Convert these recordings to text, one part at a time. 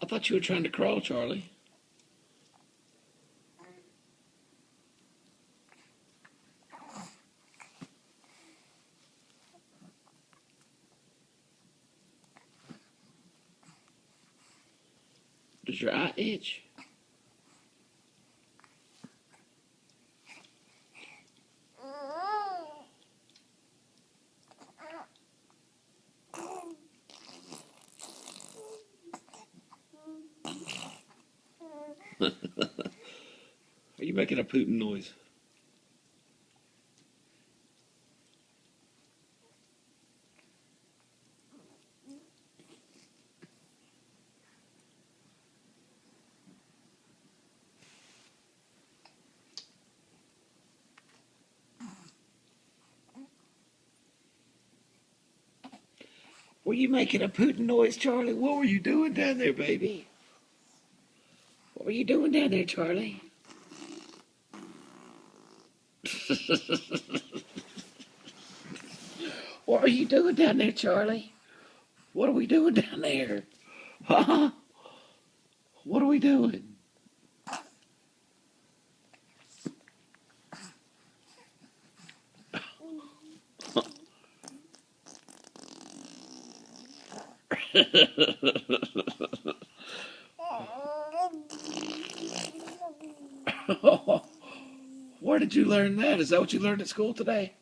I thought you were trying to crawl, Charlie. Does your eye itch? Are you making a pooting noise? Were you making a pooting noise, Charlie? What were you doing down there, baby? What were you doing down there, Charlie? What are you doing down there, Charlie? What are we doing down there? Huh? What are we doing? Where did you learn that? Is that what you learned at school today?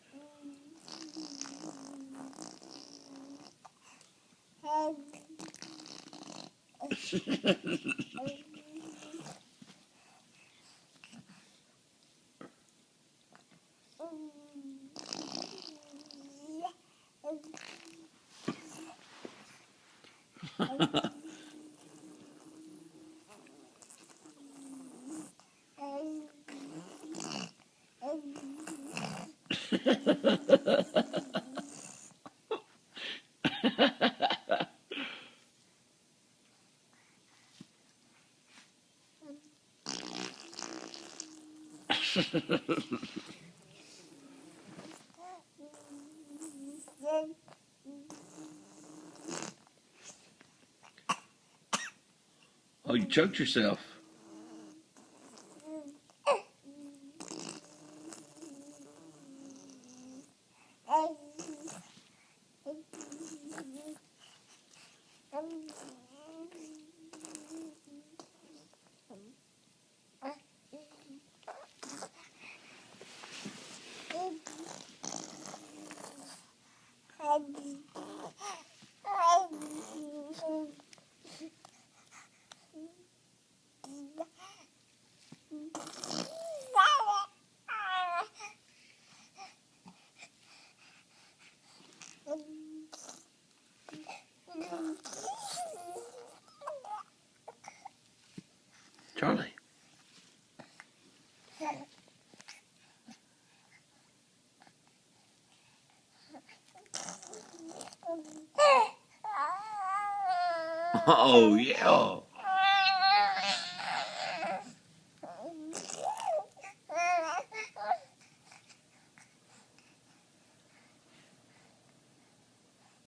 Oh, you choked yourself. Charlie. Oh, yeah.